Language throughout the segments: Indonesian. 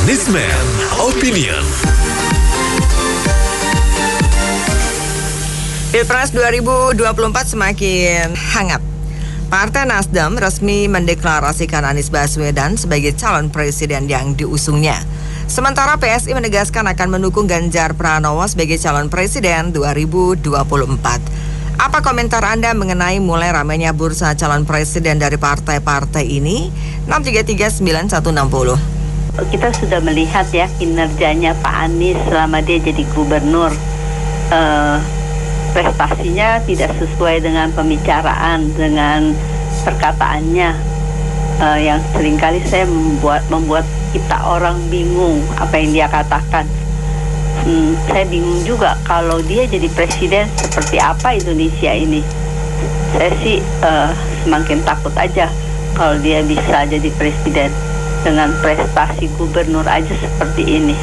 Anisman Opinion. Pilpres 2024 semakin hangat. Partai Nasdem resmi mendeklarasikan Anies Baswedan sebagai calon presiden yang diusungnya. Sementara PSI menegaskan akan mendukung Ganjar Pranowo sebagai calon presiden 2024. Apa komentar Anda mengenai mulai ramainya bursa calon presiden dari partai-partai ini? 6339160. Kita sudah melihat ya kinerjanya Pak Anies selama dia jadi gubernur. Prestasinya tidak sesuai dengan pembicaraan, dengan perkataannya, yang seringkali saya membuat kita orang bingung apa yang dia katakan. Saya bingung juga kalau dia jadi presiden seperti apa Indonesia ini. Saya sih semakin takut aja kalau dia bisa jadi presiden dengan prestasi gubernur aja seperti ini.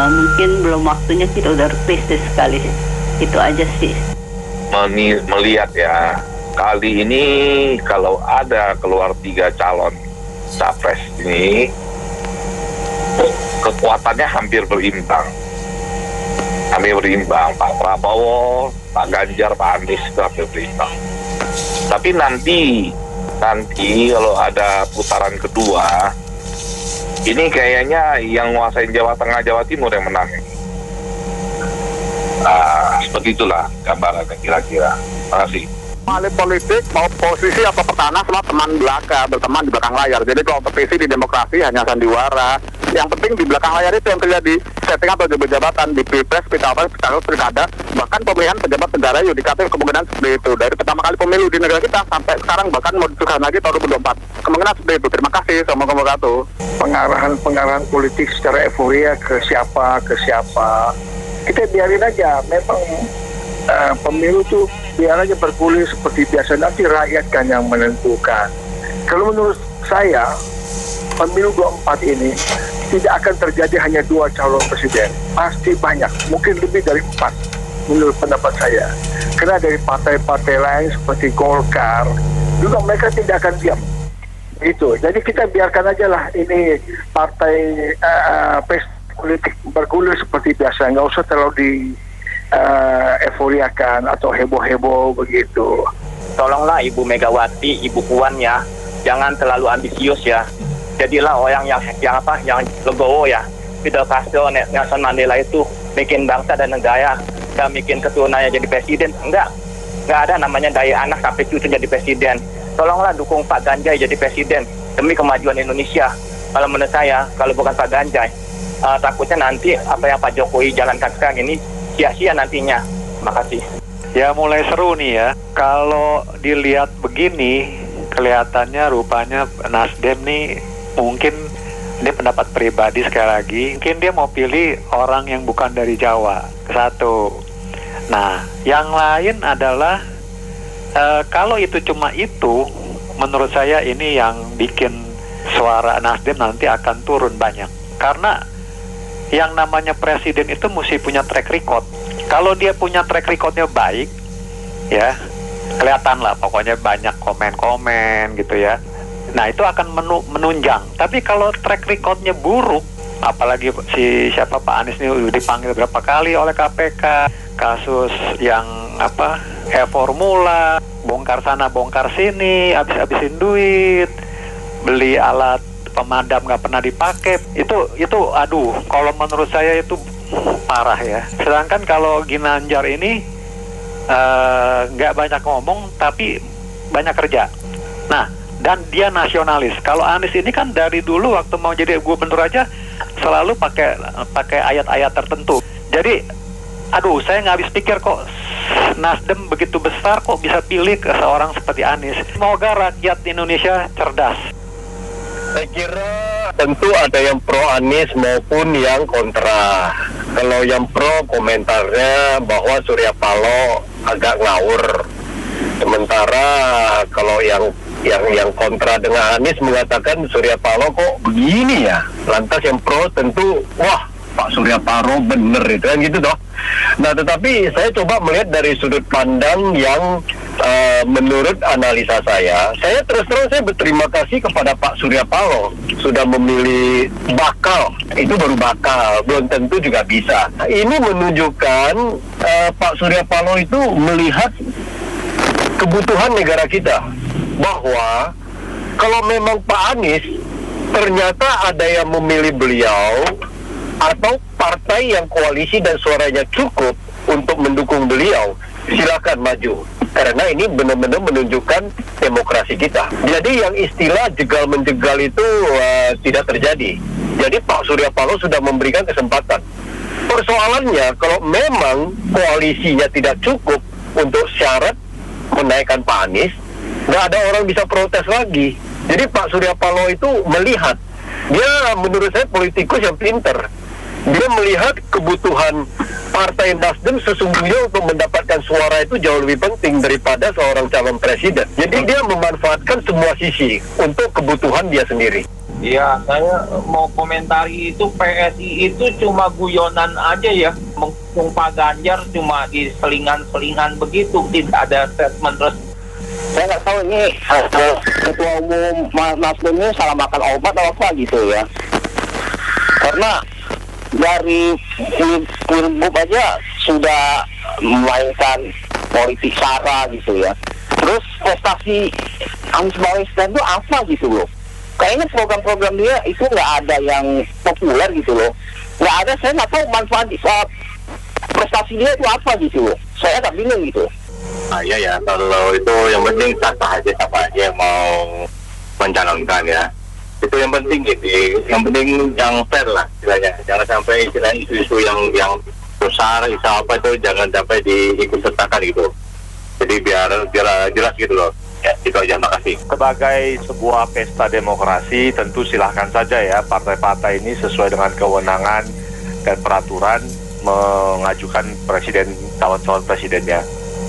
Mungkin belum waktunya, kita udah krisis sekali. Itu aja sih. Melihat ya, kali ini kalau ada keluar 3 calon capres ini, kekuatannya hampir berimbang. Pak Prabowo, Pak Ganjar, Pak Anies itu hampir berimbang. Tapi nanti kalau ada putaran kedua, ini kayaknya yang nguasain Jawa Tengah, Jawa Timur yang menang. Seperti itulah gambarannya kira-kira. Terima kasih. Elit politik mau posisi atau petana semua teman berteman di belakang layar. Jadi kompetisi di demokrasi hanya sandiwara. Yang penting di belakang layar itu yang terjadi setting atau jabatan di pilpres, pilkada, bahkan pemilihan pejabat negara yudikatif kemungkinan seperti itu. Dari pertama kali pemilu di negara kita sampai sekarang bahkan mau disusun lagi tahun 2024. Kemungkinan seperti itu. Terima kasih. Assalamualaikum warahmatullahi wabarakatuh. Pengarahan politik secara euforia ke siapa. Kita biarin aja. Memang pemilu tuh biar aja bergulir seperti biasa, nanti rakyat kan yang menentukan. Kalau menurut saya pemilu 24 ini tidak akan terjadi hanya 2 calon presiden, pasti banyak, mungkin lebih dari 4 menurut pendapat saya. Karena dari partai-partai lain seperti Golkar juga mereka tidak akan diam. Itu. Jadi kita biarkan aja lah ini partai politik bergulir seperti biasa, nggak usah terlalu euforiakan atau heboh-heboh begitu. Tolonglah Ibu Megawati, Ibu Puan ya, jangan terlalu ambisius ya. Jadilah orang yang legowo ya. Fidel Castro, Nelson Mandela itu bikin bangsa dan negara, gak bikin keturunannya jadi presiden. Enggak ada namanya dari anak sampai cucu jadi presiden. Tolonglah dukung Pak Ganjar jadi presiden demi kemajuan Indonesia. Kalau menurut saya, kalau bukan Pak Ganjar, takutnya nanti apa yang Pak Jokowi jalankan sekarang ini sia-sia nantinya. Terima kasih. Ya mulai seru nih ya. Kalau dilihat begini, kelihatannya rupanya Nasdem nih mungkin ini pendapat pribadi sekali lagi. Mungkin dia mau pilih orang yang bukan dari Jawa. Satu. Nah, yang lain adalah kalau itu cuma itu, menurut saya ini yang bikin suara Nasdem nanti akan turun banyak. Karena yang namanya presiden itu mesti punya track record. Kalau dia punya track recordnya baik, ya kelihatan lah pokoknya banyak komen-komen gitu ya. Nah itu akan menunjang. Tapi kalau track recordnya buruk, apalagi Pak Anies ini udah dipanggil berapa kali oleh KPK, kasus yang formula, bongkar sana bongkar sini, habis-habisin duit, beli alat pemadam nggak pernah dipakai, itu aduh, kalau menurut saya itu parah ya. Sedangkan kalau Ginanjar ini nggak banyak ngomong tapi banyak kerja. Nah, dan dia nasionalis. Kalau Anies ini kan dari dulu waktu mau jadi gubernur aja selalu pakai ayat-ayat tertentu. Jadi, aduh, saya nggak habis pikir kok Nasdem begitu besar kok bisa pilih ke seorang seperti Anies. Semoga rakyat Indonesia cerdas. Saya kira tentu ada yang pro Anies maupun yang kontra. Kalau yang pro komentarnya bahwa Surya Paloh agak ngawur. Sementara kalau yang kontra dengan Anies mengatakan Surya Paloh kok begini ya. Lantas yang pro tentu wah Pak Surya Paloh bener itu kan gitu toh. Nah tetapi saya coba melihat dari sudut pandang yang menurut analisa saya terus terang saya berterima kasih kepada Pak Surya Paloh sudah memilih bakal. Itu baru bakal, belum tentu juga bisa. Ini menunjukkan Pak Surya Paloh itu melihat kebutuhan negara kita, bahwa kalau memang Pak Anies ternyata ada yang memilih beliau atau partai yang koalisi dan suaranya cukup untuk mendukung beliau, silakan maju. Karena ini benar-benar menunjukkan demokrasi kita. Jadi yang istilah jegal-menjegal itu tidak terjadi. Jadi Pak Surya Paloh sudah memberikan kesempatan. Persoalannya kalau memang koalisinya tidak cukup untuk syarat menaikkan Pak Anies, nggak ada orang bisa protes lagi. Jadi Pak Surya Paloh itu melihat, dia menurut saya politikus yang pinter. Dia melihat kebutuhan Partai Nasdem sesungguhnya untuk mendapatkan suara itu jauh lebih penting daripada seorang calon presiden. Jadi dia memanfaatkan semua sisi untuk kebutuhan dia sendiri. Ya, saya mau komentari itu PSI itu cuma guyonan aja ya. Mengusung Pak Ganjar cuma di selingan-selingan begitu, tidak ada statement resmi. Saya nggak tahu ini ketua umum Nasdem ini salah makan obat atau apa gitu ya. Karena dari Pilgub aja sudah memainkan politik sara gitu ya. Terus prestasi Anies Baswedan itu apa gitu loh. Kayaknya program-program dia itu nggak ada yang populer gitu loh. Nggak ada, saya nggak tahu manfaat prestasi dia itu apa gitu loh. Saya agak bingung gitu. Iya ya, kalau itu yang penting sah-sah aja siapa aja yang mau mencalonkan ya. Itu yang penting gitu, yang penting yang fair lah istilahnya. Jangan sampai isu-isu yang besar, isu apa itu jangan sampai diikut sertakan gitu. Jadi biar jelas gitu loh. Ya, itu aja, makasih. Sebagai sebuah pesta demokrasi, tentu silahkan saja ya partai-partai ini sesuai dengan kewenangan dan peraturan mengajukan calon presidennya.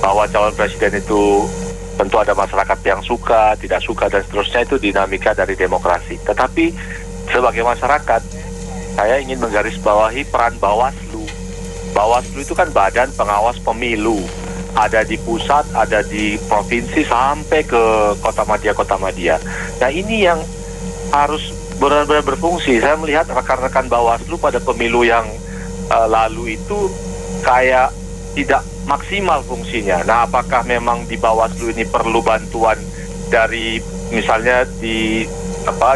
Bahwa calon presiden itu tentu ada masyarakat yang suka, tidak suka, dan seterusnya, itu dinamika dari demokrasi. Tetapi sebagai masyarakat, saya ingin menggarisbawahi peran Bawaslu. Bawaslu itu kan badan pengawas pemilu. Ada di pusat, ada di provinsi, sampai ke kota madya. Nah ini yang harus benar-benar berfungsi. Saya melihat rekan-rekan Bawaslu pada pemilu yang lalu itu kayak tidak maksimal fungsinya. Nah, apakah memang di Bawaslu ini perlu bantuan dari misalnya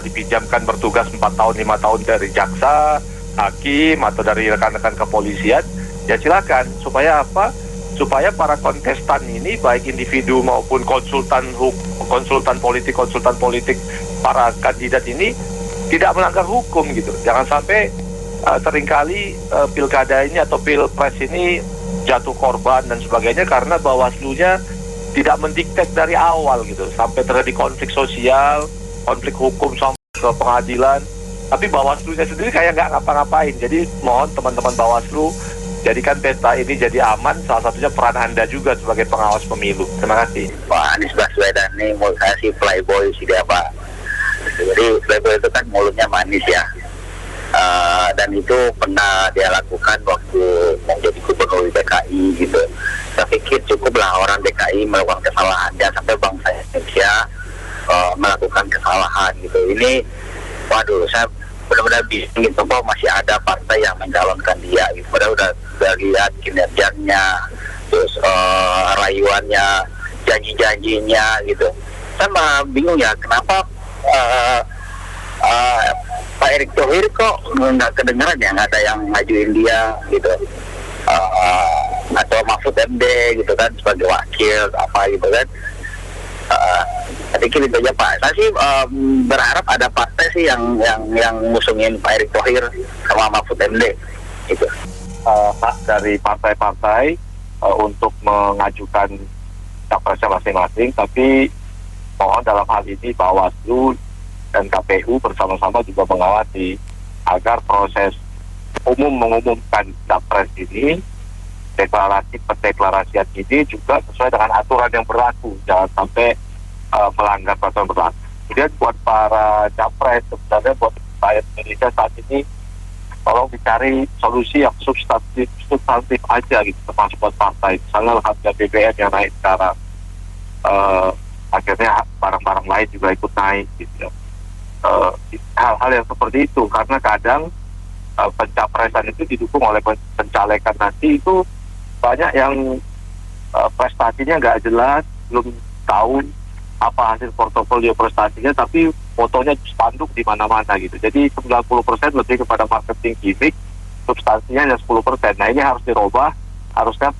dipinjamkan bertugas 4 tahun 5 tahun dari jaksa, hakim, atau dari rekan-rekan kepolisian? Ya silakan, supaya apa? Supaya para kontestan ini, baik individu maupun konsultan politik, para kandidat ini tidak melanggar hukum gitu. Jangan sampai seringkali pilkada ini atau pilpres ini jatuh korban dan sebagainya karena Bawaslu-nya tidak mendiktek dari awal gitu, sampai terjadi konflik sosial, konflik hukum sampai ke pengadilan, tapi Bawaslu-nya sendiri kayak nggak ngapa-ngapain. Jadi mohon teman-teman Bawaslu, jadikan pesta ini jadi aman, salah satunya peran Anda juga sebagai pengawas pemilu. Terima kasih. Pak Anies Baswedan ini menurut saya si playboy sih dia Pak. Jadi playboy itu kan mulutnya manis ya. Dan itu pernah dia lakukan waktu menjadi gubernur DKI gitu. Saya pikir cukuplah orang DKI melakukan kesalahan, jangan sampai bangsa Indonesia melakukan kesalahan gitu. Ini, waduh, saya benar-benar bingung gitu, kok masih ada partai yang mencalonkan dia gitu. Padahal udah lihat kinerjanya, terus rayuannya, janji-janjinya gitu. Saya malah bingung ya, kenapa Pak Erick Thohir kok nggak kedengeran ya, nggak ada yang ngajuin dia gitu, atau Mahfud MD gitu kan sebagai wakil apa gitu kan. Saya pikir itu aja Pak. Saya sih berharap ada partai sih yang ngusungin Pak Erick Thohir sama Mahfud MD gitu. Hak dari partai-partai untuk mengajukan capresnya masing-masing, tapi mohon dalam hal ini Bawaslu dan KPU bersama-sama juga mengawasi agar proses umum mengumumkan capres ini, pendeklarasian ini juga sesuai dengan aturan yang berlaku, jangan sampai melanggar peraturan berlaku. Kemudian buat para capres, sebenarnya buat rakyat Indonesia saat ini, tolong dicari solusi yang substantif aja gitu, termasuk buat partai. Misalnya harga BBM yang naik sekarang, akhirnya barang-barang lain juga ikut naik gitu. Hal-hal yang seperti itu, karena kadang pencapresan itu didukung oleh pencalekan nanti itu banyak yang prestasinya nggak jelas, belum tahu apa hasil portofolio prestasinya, tapi fotonya spanduk di mana-mana gitu. Jadi 90% lebih kepada marketing gimmick, substansinya hanya 10%. Nah ini harus dirubah, harusnya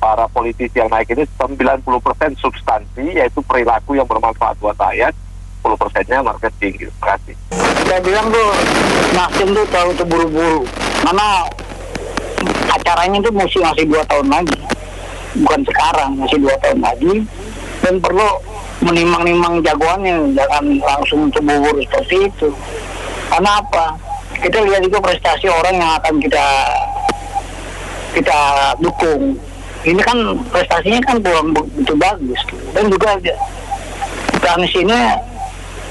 para politisi yang naik ini 90% substansi, yaitu perilaku yang bermanfaat buat rakyat, 10%-nya marketing gitu. Terima kasih. Saya bilang tuh Nasdem tuh terlalu terburu-buru, karena acaranya tuh masih 2 tahun lagi, bukan sekarang, masih 2 tahun lagi, dan perlu menimang-nimang jagoannya, jangan langsung terburu-buru seperti itu. Karena apa? Kita lihat juga prestasi orang yang akan kita dukung. Ini kan prestasinya kan kurang begitu bagus, dan juga Anies ini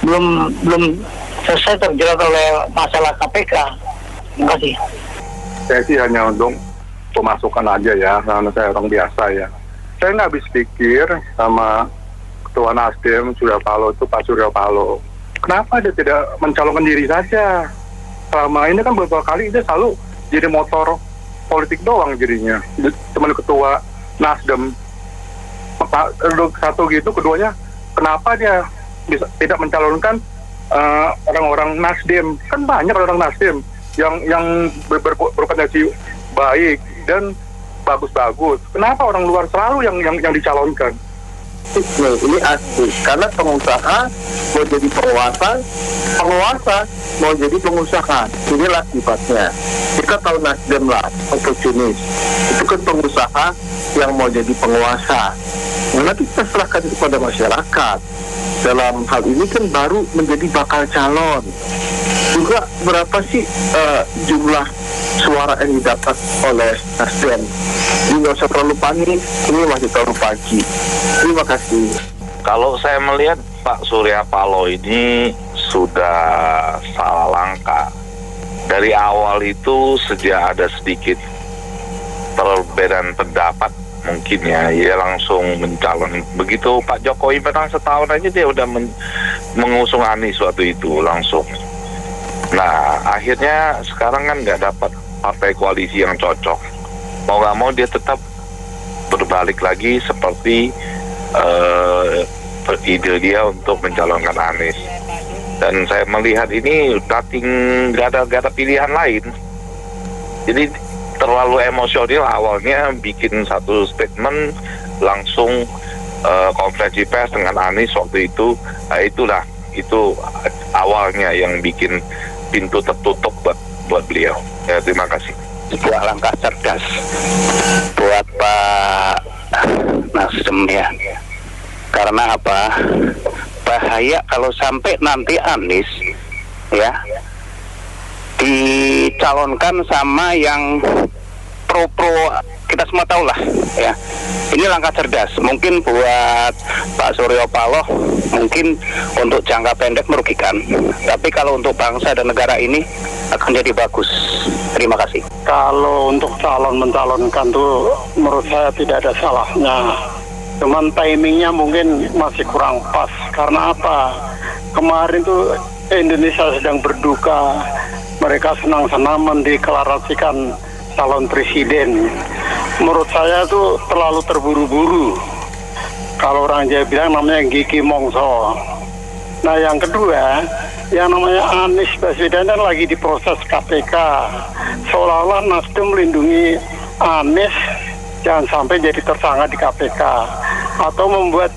belum selesai terjerat oleh masalah KPK. Terima kasih. Saya sih hanya untuk pemasukan aja ya, karena saya orang biasa ya. Saya nggak habis pikir sama Ketua Nasdem Surya Paloh itu Pak Surya Paloh. Kenapa dia tidak mencalonkan diri saja? Selama ini kan beberapa kali dia selalu jadi motor politik doang jadinya. Teman Ketua Nasdem satu gitu, keduanya kenapa dia bisa tidak mencalonkan orang-orang Nasdem? Kan banyak orang Nasdem yang berpotensi baik dan bagus-bagus. Kenapa orang luar selalu yang dicalonkan? Ini asli, karena pengusaha mau jadi penguasa mau jadi pengusaha. Inilah sifatnya. Kita tahu Nasdem lah, oportunis. Itu kan pengusaha yang mau jadi penguasa. Nah, nanti kita serahkan kepada masyarakat. Dalam hal ini kan baru menjadi bakal calon. Juga berapa sih jumlah suara yang didapat oleh Nasdem? Ini nggak usah terlalu panik, ini masih terlalu pagi. Terima kasih. Kalau saya melihat Pak Surya Paloh ini sudah salah langkah. Dari awal itu sejak ada sedikit perbedaan pendapat mungkin ya, dia langsung mencalon. Begitu Pak Jokowi menang setahun aja dia udah mengusung Anies waktu itu langsung. Nah akhirnya sekarang kan nggak dapat partai koalisi yang cocok. Mau nggak mau dia tetap berbalik lagi seperti ide dia untuk mencalonkan Anies. Dan saya melihat ini nggak ada pilihan lain. Jadi terlalu emosional awalnya bikin satu statement langsung konferensi pers dengan Anies waktu itu. Nah, itu awalnya yang bikin pintu tertutup buat beliau. Ya, terima kasih. Sebuah langkah cerdas buat Pak Nasdem ya. Karena apa? Bahaya kalau sampai nanti Anies ya dicalonkan sama yang pro kita semua tahu lah ya. Ini langkah cerdas mungkin buat Pak Surya Paloh, mungkin untuk jangka pendek merugikan, tapi kalau untuk bangsa dan negara ini akan jadi bagus. Terima kasih. Kalau untuk mencalonkan tuh menurut saya tidak ada salahnya, cuman timingnya mungkin masih kurang pas. Karena apa? Kemarin tuh Indonesia sedang berduka, mereka senang-senang mendeklarasikan calon presiden. Menurut saya tuh terlalu terburu-buru. Kalau orang Jawa bilang namanya gigi mongso. Nah yang kedua, yang namanya Anies Baswedan kan lagi diproses KPK. Seolah-olah Nasdem melindungi Anies jangan sampai jadi tersangka di KPK, atau membuat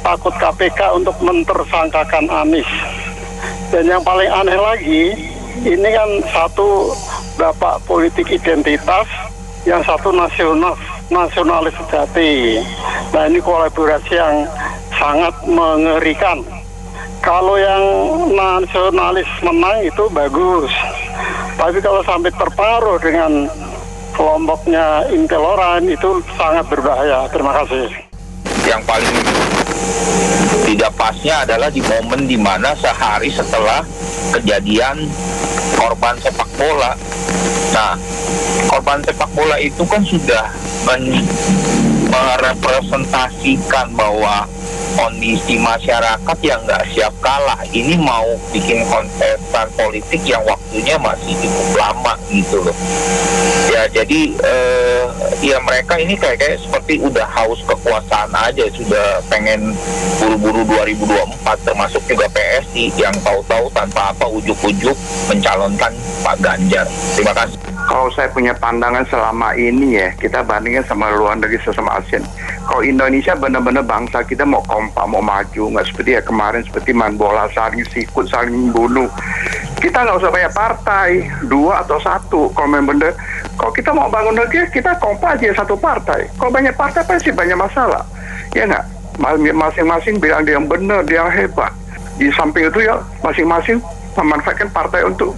takut KPK untuk mentersangkakan Anies. Dan yang paling aneh lagi, ini kan satu bapak politik identitas, yang satu nasionalis sejati. Nah ini kolaborasi yang sangat mengerikan. Kalau yang nasionalis menang itu bagus, tapi kalau sampai terpengaruh dengan kelompoknya intoleran itu sangat berbahaya. Terima kasih. Yang paling tidak pasnya adalah di momen di mana sehari setelah kejadian korban sepak bola. Nah, korban sepak bola itu kan sudah merepresentasikan bahwa kondisi masyarakat yang nggak siap kalah. Ini mau bikin kontestan politik yang waktunya masih cukup lama gitu loh. Ya jadi ya mereka ini kayak seperti udah haus kekuasaan aja, sudah pengen buru-buru 2024, termasuk juga PSI yang tahu-tahu tanpa apa ujuk-ujuk mencalonkan Pak Ganjar. Terima kasih. Kalau saya punya pandangan selama ini ya, kita bandingkan sama luar negeri sesama ASEAN. Kalau Indonesia benar-benar bangsa kita mau kompak, mau maju, nggak seperti ya kemarin seperti main bola, saling sikut, saling bunuh. Kita nggak usah banyak partai, 2 atau 1. Kalau memang benar, kalau kita mau bangun negeri, kita kompak aja 1 partai. Kalau banyak partai pasti banyak masalah, ya nggak? Masing-masing bilang dia yang benar, dia yang hebat. Di samping itu ya masing-masing memanfaatkan partai untuk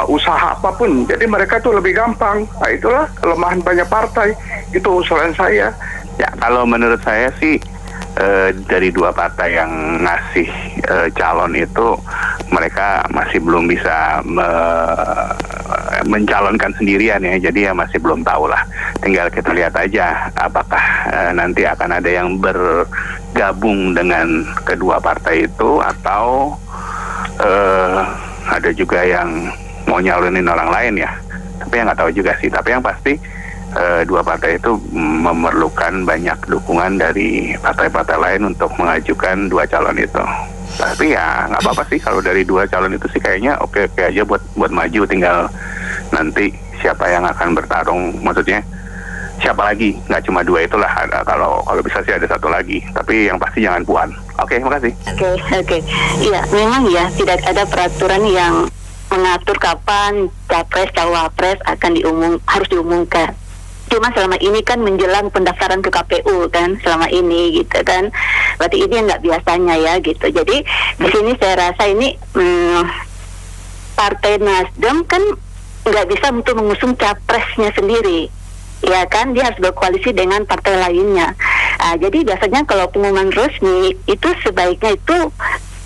usaha apapun. Jadi mereka tuh lebih gampang. Nah itulah kelemahan banyak partai. Itu usulan saya. Ya kalau menurut saya sih dari 2 partai yang ngasih calon itu, mereka masih belum bisa mencalonkan sendirian ya. Jadi ya masih belum tahu lah. Tinggal kita lihat aja apakah nanti akan ada yang bergabung dengan kedua partai itu, atau ada juga yang mau nyalonin orang lain ya. Tapi yang nggak tahu juga sih. Tapi yang pasti 2 partai itu memerlukan banyak dukungan dari partai-partai lain untuk mengajukan 2 calon itu. Tapi ya nggak apa-apa sih kalau dari 2 calon itu sih kayaknya oke-oke aja buat maju. Tinggal nanti siapa yang akan bertarung. Maksudnya siapa lagi? Nggak cuma 2 itulah. Kalau bisa sih ada 1 lagi. Tapi yang pasti jangan Puan. Oke, makasih. Oke. Iya, memang ya tidak ada peraturan yang mengatur kapan capres cawapres akan harus diumumkan. Cuma selama ini kan menjelang pendaftaran ke KPU kan selama ini gitu kan. Berarti ini yang nggak biasanya ya gitu. Jadi di sini saya rasa ini Partai Nasdem kan nggak bisa untuk mengusung capresnya sendiri. Ya kan, dia harus berkoalisi dengan partai lainnya. Jadi biasanya kalau pengumuman resmi itu sebaiknya itu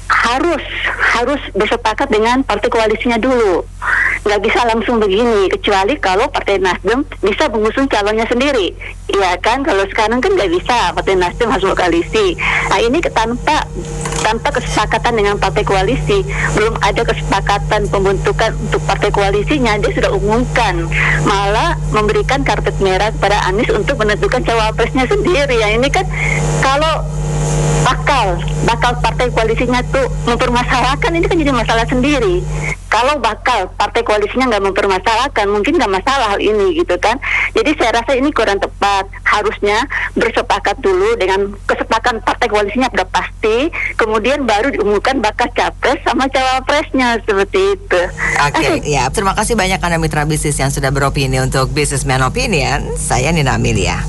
harus bersepakat dengan partai koalisinya dulu. Nggak bisa langsung begini, kecuali kalau Partai Nasdem bisa mengusung calonnya sendiri. Ya kan, kalau sekarang kan nggak bisa, Partai Nasdem harus berkoalisi. Nah ini tanpa kesepakatan dengan partai koalisi, belum ada kesepakatan pembentukan untuk partai koalisinya, dia sudah umumkan, malah memberikan karpet merah kepada Anies untuk menentukan cawapresnya sendiri. Ya ini kan kalau bakal partai koalisinya tuh mempermasalahkan, ini kan jadi masalah sendiri. Kalau bakal partai koalisinya nggak mempermasalahkan, mungkin nggak masalah hal ini gitu kan. Jadi saya rasa ini kurang tepat. Harusnya bersepakat dulu dengan kesepakatan partai koalisinya sudah pasti, kemudian baru diumumkan bakal capres sama cawapresnya, seperti itu. Oke, ya terima kasih banyak Anda mitra bisnis yang sudah beropini untuk Businessman Opinion. Saya Nina Amelia.